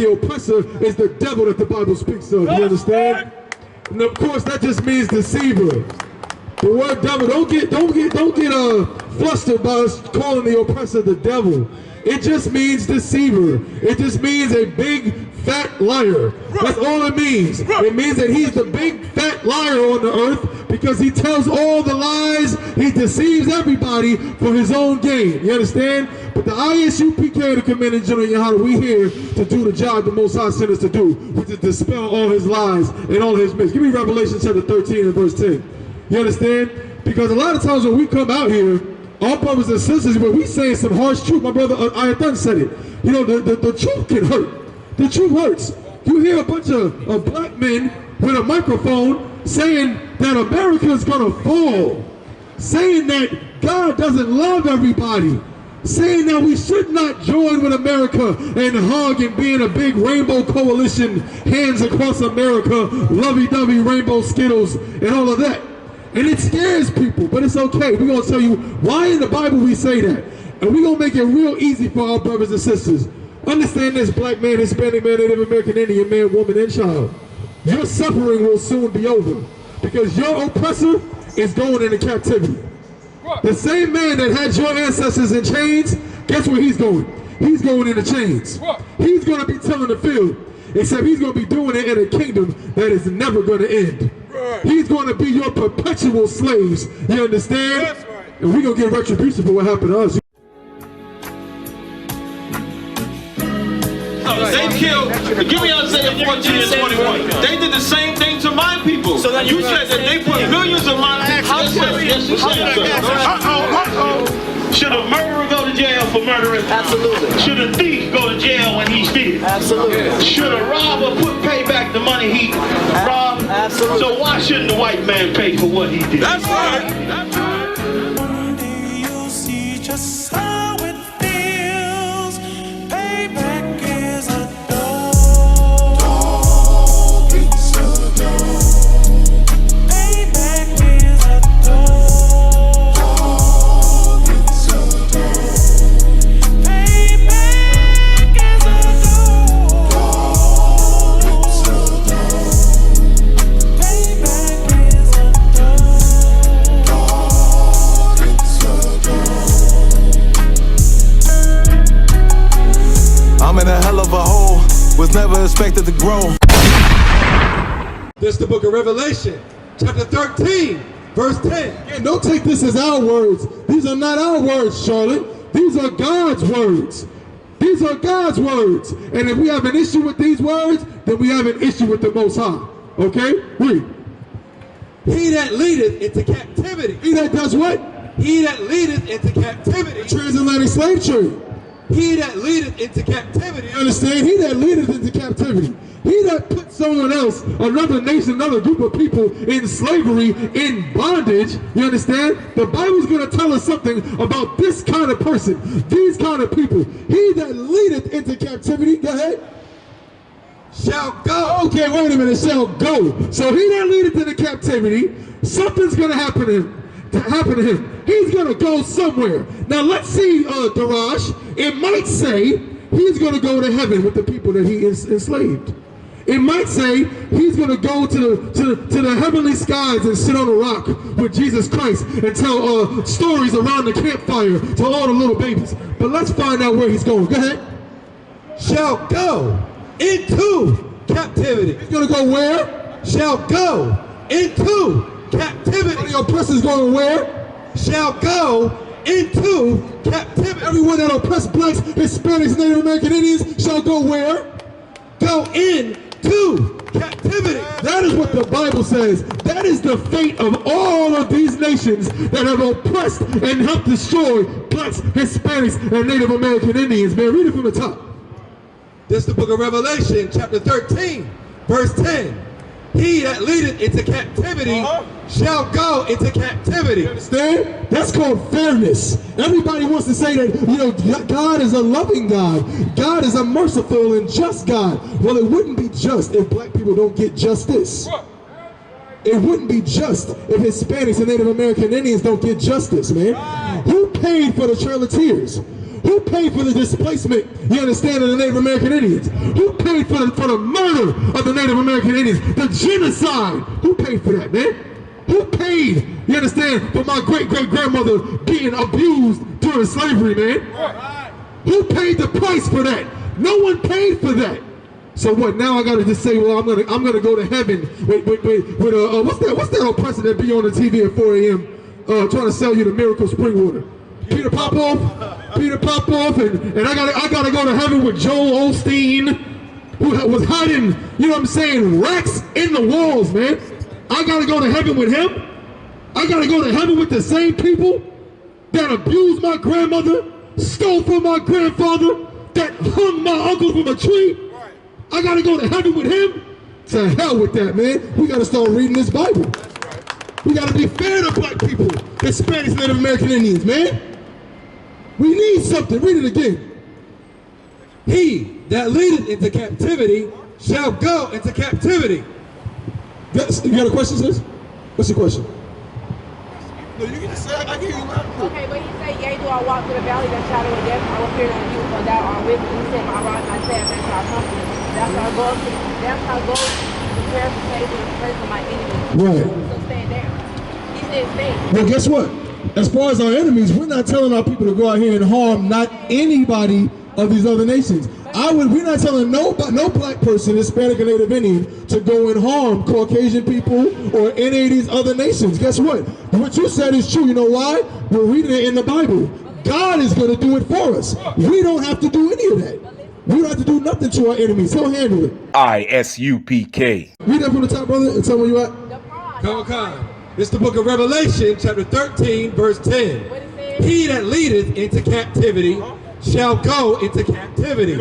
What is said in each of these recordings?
the oppressor is the devil that the Bible speaks of. You understand? And of course, that just means deceiver. The word devil, don't get flustered by us calling the oppressor the devil. It just means deceiver. It just means a big fat liar. That's all it means. It means that he's the big fat liar on the earth because he tells all the lies. He deceives everybody for his own gain. You understand? But the I.S.U.P.K, the Commandant General YAHANNA, we here to do the job the Most High sent us to do, which is dispel all his lies and all his myths. Give me Revelation chapter 13 and verse 10. You understand? Because a lot of times when we come out here, our brothers and sisters, when we say some harsh truth, my brother I.S.U.P.K said it. You know, the truth can hurt. The truth hurts. You hear a bunch of black men with a microphone saying that America is going to fall, saying that God doesn't love everybody, saying that we should not join with America and hug and be in a big rainbow coalition, hands across America, lovey-dovey rainbow Skittles and all of that. And it scares people, but it's okay. We're going to tell you why in the Bible we say that. And we're going to make it real easy for our brothers and sisters. Understand this, black man, Hispanic man, Native American, Indian man, woman, and child. Your suffering will soon be over because your oppressor is going into captivity. The same man that had your ancestors in chains, guess where he's going? He's going into chains. He's going to be telling the field, except he's going to be doing it in a kingdom that is never going to end. He's going to be your perpetual slaves. You understand? That's right. And we're going to get retribution for what happened to us. They killed, give me Isaiah 14 and 21. They did the same thing to my people. So you said that they put millions of my people. Should a murderer go to jail for murdering? Absolutely. Should a thief go to jail when he steals? Absolutely. Should a robber pay back the money he robbed? Absolutely. So why shouldn't the white man pay for what he did? That's right. That's right. One day you'll see just how it feels. Payback is a dog. It's a dog. Payback is a dog. It's a dog. Payback is a dog. It's a dog. Payback is a dog. It's a dog. I'm in a hell of a hole, was never expected to grow. This is the book of Revelation, chapter 13, verse 10. Yeah, don't take this as our words. These are not our words, Charlotte. These are God's words. These are God's words. And if we have an issue with these words, then we have an issue with the Most High. Okay? Read. He that leadeth into captivity. He that does what? He that leadeth into captivity. The transatlantic slave trade. He that leadeth into captivity. You understand? He that leadeth into captivity. He that puts someone else, another nation, another group of people in slavery, in bondage. You understand? The Bible's going to tell us something about this kind of person, these kind of people. He that leadeth into captivity, go ahead, shall go. Okay, wait a minute, shall go. So he that leadeth into captivity, something's going to happen to him. He's going to go somewhere. Now let's see, Darash. It might say he's going to go to heaven with the people that he enslaved. It might say he's going to go to the heavenly skies and sit on a rock with Jesus Christ and tell stories around the campfire to all the little babies. But let's find out where he's going. Go ahead. Shall go into captivity. He's going to go where? Shall go into captivity. The oppressor's going where? Shall go into captivity. Everyone that oppressed blacks, Hispanics, Native American Indians shall go where? Go into captivity. That is what the Bible says. That is the fate of all of these nations that have oppressed and helped destroy blacks, Hispanics, and Native American Indians. Man, read it from the top. This is the book of Revelation, chapter 13, verse 10. He that leadeth into captivity shall go into captivity. You understand? That's called fairness. Everybody wants to say that, you know, God is a loving God. God is a merciful and just God. Well, it wouldn't be just if black people don't get justice. It wouldn't be just if Hispanics and Native American Indians don't get justice, man. Who paid for the Trail of Tears? Who paid for the displacement, you understand, of the Native American Indians? Who paid for the murder of the Native American Indians? The genocide. Who paid for that, man? Who paid, you understand, for my great-great-grandmother being abused during slavery, man? Who paid the price for that? No one paid for that. So what? Now I gotta just say, well, I'm gonna go to heaven with what's that old person that be on the TV at 4 a.m. Trying to sell you the miracle spring water? Peter Popoff, and I gotta go to heaven with Joel Osteen, who was hiding, you know what I'm saying, racks in the walls, man. I gotta go to heaven with him. I gotta go to heaven with the same people that abused my grandmother, stole from my grandfather, that hung my uncle from a tree. I gotta go to heaven with him. To hell with that, man. We gotta start reading this Bible. We gotta be fair to black people, Hispanics, Native American Indians, man. We need something. Read it again. He that leadeth into captivity shall go into captivity. You got a question, sis? What's your question? No, you can just say, I can hear you loud. Okay, but he said, yea, do I walk through the valley of the shadow of death, I will fear no evil, for thou art with me. He said, my rod and my staff, that's how I comfort me. That's how I go to prepare the table in the place of my enemies. Right. So stand down. He said, stand. Well, guess what? As far as our enemies, we're not telling our people to go out here and harm not anybody of these other nations. We're not telling no black person, Hispanic or Native Indian, to go and harm Caucasian people or any of these other nations. Guess what? What you said is true. You know why? We're reading it in the Bible. God is going to do it for us. We don't have to do any of that. We don't have to do nothing to our enemies. He'll handle it. I.S.U.P.K. Read that from the top, brother, and tell me where you at. Come. It's the book of Revelation, chapter 13, verse 10. He that leadeth into captivity shall go into captivity.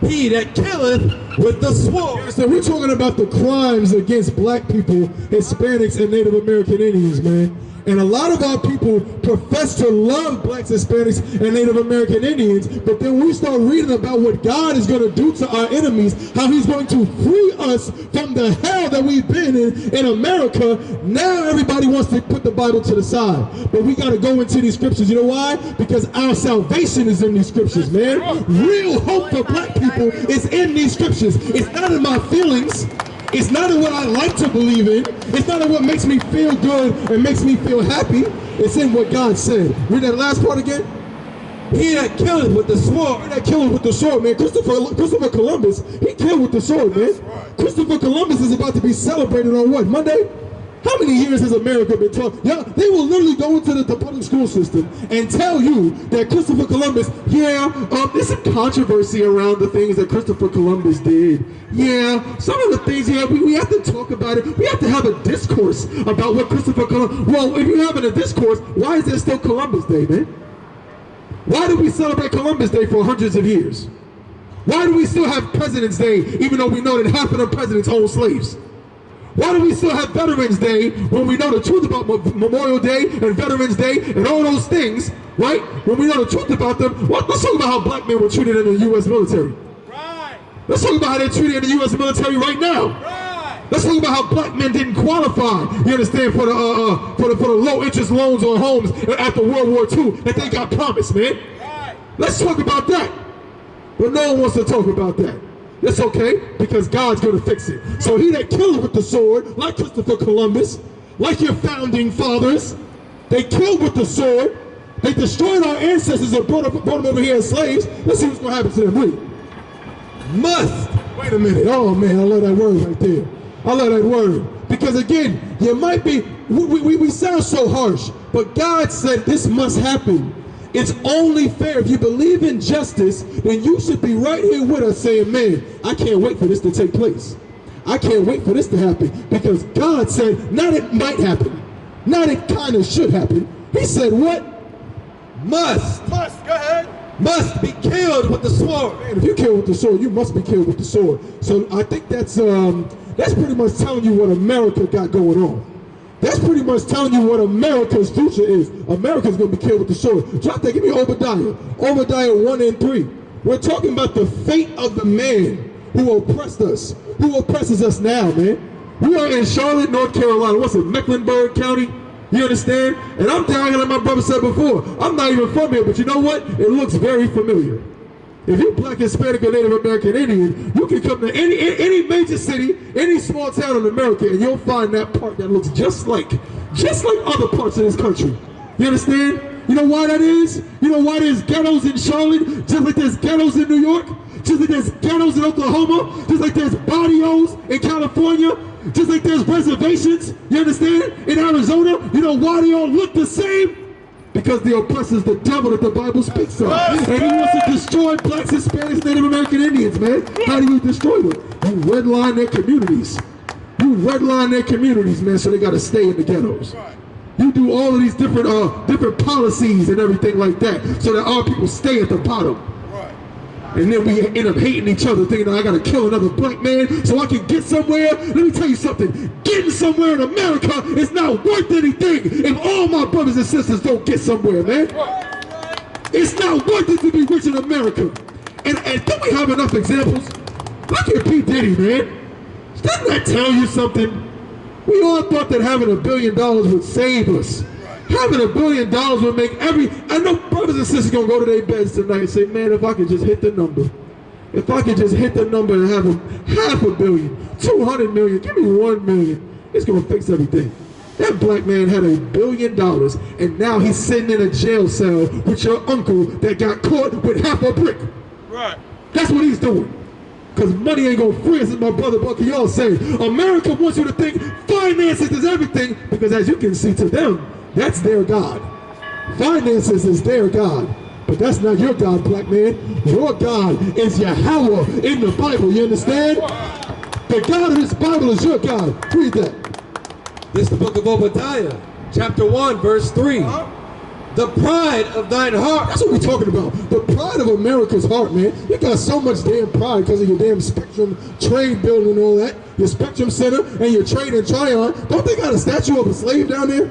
He that killeth with the sword. So we're talking about the crimes against black people, Hispanics, and Native American Indians, man. And a lot of our people profess to love blacks, Hispanics, and Native American Indians, but then we start reading about what God is going to do to our enemies, how he's going to free us from the hell that we've been in America. Now everybody wants to put the Bible to the side. But we got to go into these scriptures. You know why? Because our salvation is in these scriptures, man. Real hope for black people is in these scriptures. It's not in my feelings. It's not in what I like to believe in. It's not in what makes me feel good and makes me feel happy. It's in what God said. Read that last part again. He that killeth with the sword. He that killeth with the sword, man. Christopher Columbus, he killed with the sword, man. Christopher Columbus is about to be celebrated on what, Monday? How many years has America been taught? Yeah, they will literally go into the public school system and tell you that Christopher Columbus, there's some controversy around the things that Christopher Columbus did. Yeah, some of the things, we have to talk about it. We have to have a discourse about what Christopher Columbus, well, if you're having a discourse, why is there still Columbus Day, man? Why do we celebrate Columbus Day for hundreds of years? Why do we still have President's Day, even though we know that half of the presidents own slaves? Why do we still have Veterans Day when we know the truth about Memorial Day and Veterans Day and all those things, right? When we know the truth about them, let's talk about how black men were treated in the U.S. military. Right. Let's talk about how they're treated in the U.S. military right now. Right. Let's talk about how black men didn't qualify, you understand, for the low interest loans on homes after World War II that they got promised, man. Right. Let's talk about that. But no one wants to talk about that. It's okay, because God's going to fix it. So he that killed with the sword, like Christopher Columbus, like your founding fathers, they killed with the sword, they destroyed our ancestors and brought them over here as slaves. Let's see what's going to happen to them. Read. Must. Wait a minute. Oh man, I love that word right there. I love that word. Because again, you might be, we sound so harsh, but God said this must happen. It's only fair. If you believe in justice, then you should be right here with us saying, man, I can't wait for this to take place. I can't wait for this to happen, because God said, not it might happen, not it kind of should happen. He said what? Must. Go ahead. Must be killed with the sword. Man, if you kill with the sword, you must be killed with the sword. So I think that's pretty much telling you what America got going on. That's pretty much telling you what America's future is. America's going to be killed with the sword. Drop that. Give me Obadiah. Obadiah 1 and 3. We're talking about the fate of the man who oppressed us. Who oppresses us now, man. We are in Charlotte, North Carolina. What's it? Mecklenburg County? You understand? And I'm down here like my brother said before. I'm not even from here, but you know what? It looks very familiar. If you're Black, Hispanic, or Native American Indian, you can come to any major city, any small town in America, and you'll find that part that looks just like other parts of this country. You understand? You know why that is? You know why there's ghettos in Charlotte, just like there's ghettos in New York, just like there's ghettos in Oklahoma, just like there's barrios in California, just like there's reservations, you understand, in Arizona. You know why they all look the same? Because the oppressor is the devil that the Bible speaks of. And he wants to destroy Blacks, Hispanics, Native American Indians, man. How do you destroy them? You redline their communities. You redline their communities, man, so they got to stay in the ghettos. You do all of these different policies and everything like that so that our people stay at the bottom. And then we end up hating each other, thinking I gotta kill another Black man so I can get somewhere. Let me tell you something. Getting somewhere in America is not worth anything if all my brothers and sisters don't get somewhere, man. It's not worth it to be rich in America. And don't we have enough examples? Look at P. Diddy, man. Doesn't that tell you something? We all thought that having $1 billion would save us. Having $1 billion would make I know brothers and sisters gonna go to their beds tonight and say, man, if I could just hit the number. If I could just hit the number and have $500 million, 200 million, give me 1 million, it's gonna fix everything. That Black man had $1 billion and now he's sitting in a jail cell with your uncle that got caught with half a brick. Right. That's what he's doing. Because money ain't gonna free us, as my brother Bucky y'all say. America wants you to think finances is everything, because as you can see, to them, that's their God. Finances is their God. But that's not your God, Black man. Your God is Yahweh in the Bible, you understand? The God of this Bible is your God. Read that. This is the book of Obadiah, chapter 1, verse 3. The pride of thine heart. That's what we're talking about. The pride of America's heart, man. You got so much damn pride because of your damn Spectrum trade building and all that. Your Spectrum Center and your trade in Tryon. Don't they got a statue of a slave down there?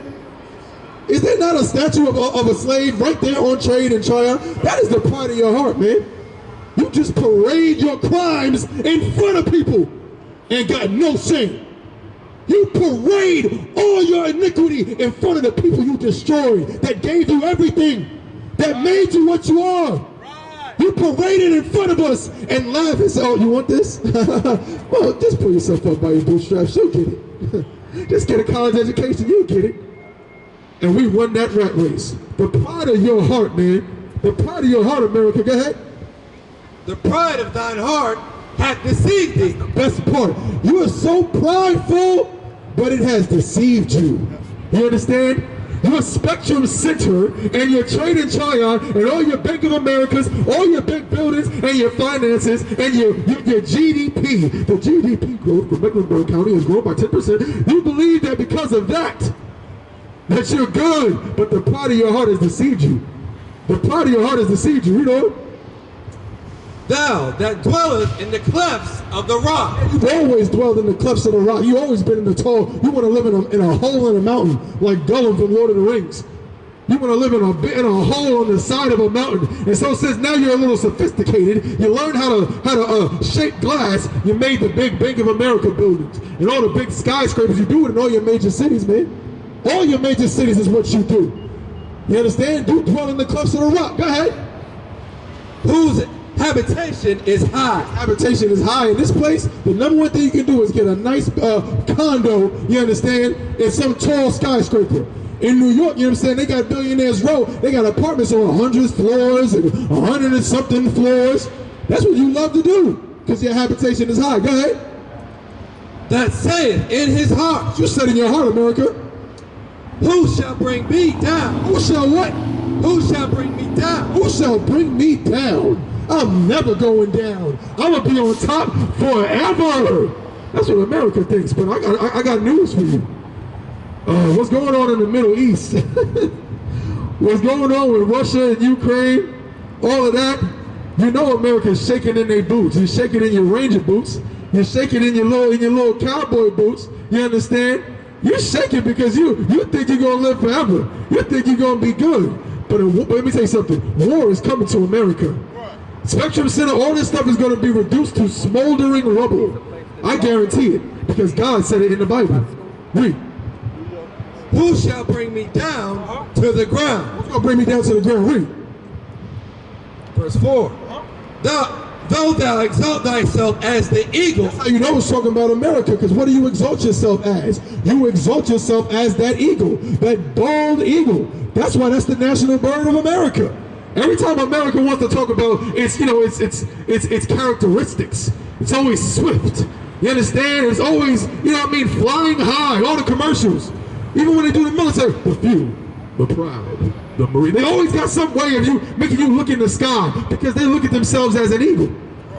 Is there not a statue of a slave right there on trade in Tryon? That is the pride of your heart, man. You just parade your crimes in front of people and got no shame. You parade all your iniquity in front of the people you destroyed, that gave you everything, that made you what you are. You parade it in front of us and laugh and say, oh, you want this? Well, just pull yourself up by your bootstraps, you'll get it. Just get a college education, you'll get it. And we won that rat race. The pride of your heart, man. The pride of your heart, America. Go ahead. The pride of thine heart hath deceived thee. That's the part. You are so prideful, but it has deceived you. You understand? Your Spectrum Center and your trade in Tryon and all your Bank of Americas, all your big buildings and your finances and your GDP. The GDP growth for Mecklenburg County has grown by 10%. You believe that because of that you're good, but the pride of your heart has deceived you. The pride of your heart has deceived you, you know? Thou that dwelleth in the clefts of the rock. You've always dwelled in the clefts of the rock. You've always been in the tall. You want to live in a hole in a mountain, like Gollum from Lord of the Rings. You want to live in a hole on the side of a mountain. And so since now you're a little sophisticated, you learned how to shape glass, you made the big Bank of America buildings. And all the big skyscrapers, you do it in all your major cities, man. All your major cities is what you do. You understand? You dwell in the clefts of the rock. Go ahead. Whose habitation is high. Habitation is high in this place. The number one thing you can do is get a nice condo, you understand, in some tall skyscraper. In New York, you know what I'm saying, they got Billionaires Row. They got apartments on 100 floors and 100 and something floors. That's what you love to do, because your habitation is high. Go ahead. That saith in his heart. You said in your heart, America. Who shall bring me down? Who shall what? Who shall bring me down? Who shall bring me down? I'm never going down. I'm gonna be on top forever. That's what America thinks, but I got news for you. What's going on in the Middle East? What's going on with Russia and Ukraine? All of that. You know America's shaking in their boots. You're shaking in your Ranger boots. You're shaking in your little cowboy boots. You understand? You're shaking because you think you're gonna live forever. You think you're gonna be good. But let me tell you something. War is coming to America. Spectrum Center, all this stuff is going to be reduced to smoldering rubble. I guarantee it, because God said it in the Bible. Read. who shall bring me down to the ground? Who's going to bring me down to the ground? Read. Verse 4. Though thou exalt thyself as the eagle. That's how you know it's talking about America, because what do you exalt yourself as? You exalt yourself as that eagle, that bald eagle. That's why that's the national bird of America. Every time America wants to talk about its, its characteristics, it's always swift. You understand? It's always, flying high. All the commercials, even when they do the military, the few, the proud, the marine. They always got some way of making you look in the sky because they look at themselves as an eagle.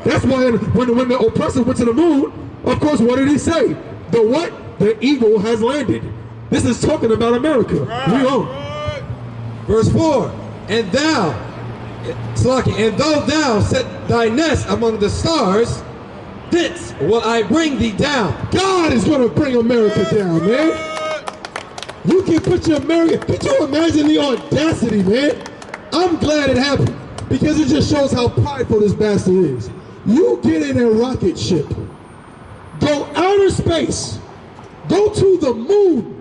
That's why when the oppressor went to the moon, of course, what did he say? The what? The eagle has landed. This is talking about America. We on. Verse 4. And thou, and though thou set thy nest among the stars, thence will I bring thee down. God is going to bring America down, man. You can put your America, could you imagine the audacity, man? I'm glad it happened because it just shows how prideful this bastard is. You get in a rocket ship, go outer space, go to the moon,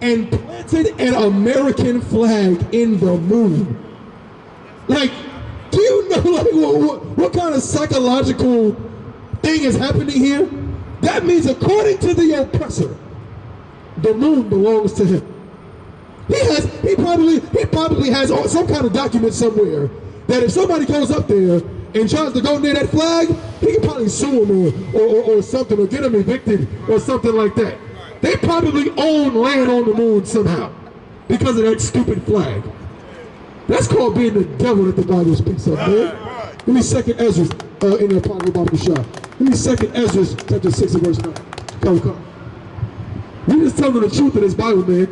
and planted an American flag in the moon. Like, do you know what kind of psychological thing is happening here? That means according to the oppressor, the moon belongs to him. He probably has some kind of document somewhere that if somebody goes up there and tries to go near that flag, he can probably sue him or something, or get him evicted or something like that. They probably own land on the moon somehow because of that stupid flag. That's called being the devil that the Bible speaks of, man. Give me 2nd Ezra in the Apocryphal Bible shop. Give me 2nd Ezra chapter 6 and verse 9. Come. We just telling the truth of this Bible, man.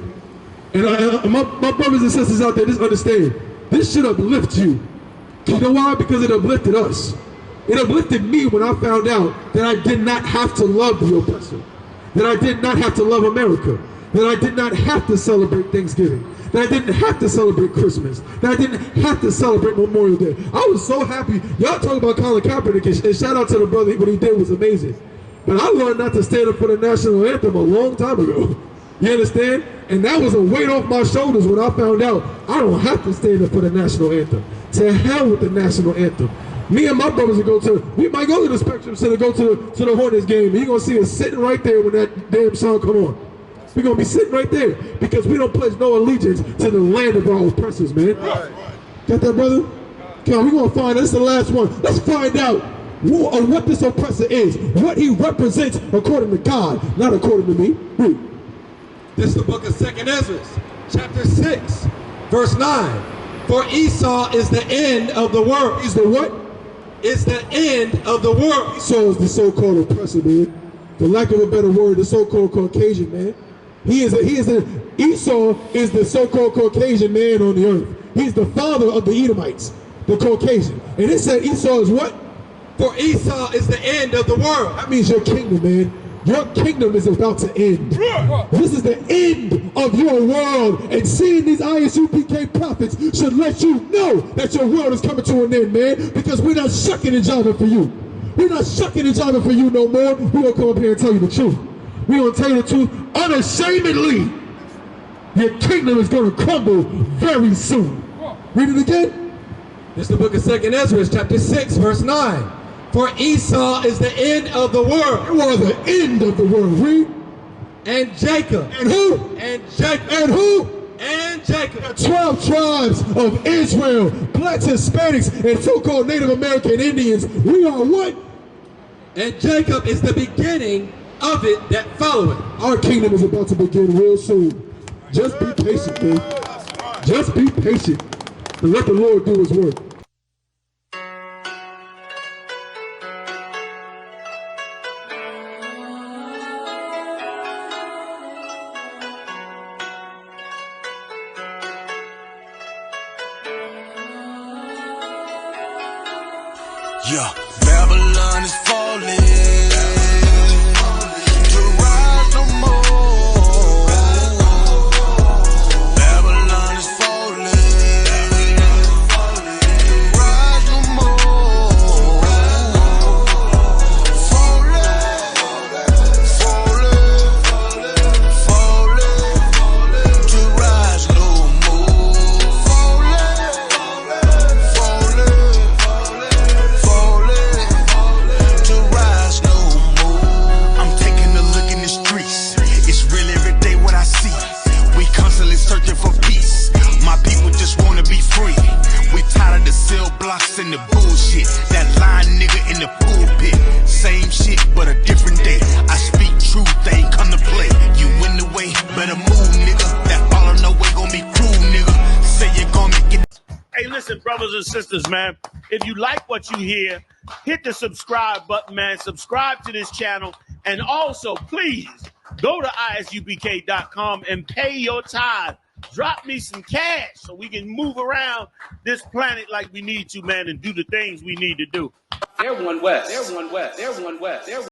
And my brothers and sisters out there, just understand, this should uplift you. You know why? Because it uplifted us. It uplifted me when I found out that I did not have to love the oppressor. That I did not have to love America. That I did not have to celebrate Thanksgiving. That I didn't have to celebrate Christmas. That I didn't have to celebrate Memorial Day. I was so happy. Y'all talk about Colin Kaepernick, and shout out to the brother, what he did was amazing. But I learned not to stand up for the national anthem a long time ago. You understand? And that was a weight off my shoulders when I found out I don't have to stand up for the national anthem. To hell with the national anthem. Me and my brothers we might go to the Spectrum Center, go to the Hornets game, and you're going to see us sitting right there when that damn song come on. We're going to be sitting right there because we don't pledge no allegiance to the land of our oppressors, man. Got that, brother? Come on, we're going to find out. This is the last one. Let's find out what this oppressor is, what he represents according to God, not according to me. Read. This is the book of 2nd Ezra, chapter 6, verse 9. For Esau is the end of the world. He's the what? Is the end of the world. Esau is the so-called oppressor, man. For lack of a better word, the so-called Caucasian, man. Esau is the so-called Caucasian man on the earth. He's the father of the Edomites, the Caucasian. And it said Esau is what? For Esau is the end of the world. That means your kingdom, man. Your kingdom is about to end. This is the end of your world. And seeing these I.S.U.P.K. prophets should let you know that your world is coming to an end, man. Because we're not shucking and jiving for you. We're not shucking and jiving for you no more. We're going to come up here and tell you the truth. We're going to tell you the truth unashamedly. Your kingdom is going to crumble very soon. Read it again. This is the book of 2nd Ezra, chapter 6, verse 9. For Esau is the end of the world. You are the end of the world. Read. And Jacob. And who? And Jacob. And who? And Jacob. The 12 tribes of Israel, blacks, Hispanics, and so-called Native American Indians. We are what? And Jacob is the beginning of it that followeth. Our kingdom is about to begin real soon. Just be patient, man. Just be patient and let the Lord do his work. Yeah, Babylon is falling. To rise no more. Babylon is falling. To rise no more. Falling. in the bullshit. That lying nigga in the pulpit. Same shit, but a different day. I speak truth, they ain't come to play. You in the way, better move, nigga. That follow no way gon' be cruel, nigga. Say you're gonna get. Hey, listen, brothers and sisters, man. If you like what you hear, hit the subscribe button, man. Subscribe to this channel. And also, please, go to ISUPK.com and pay your tithe. Drop me some cash so we can move around this planet like we need to, man, and do the things we need to do. They're one West. They're one West. They're one West. They're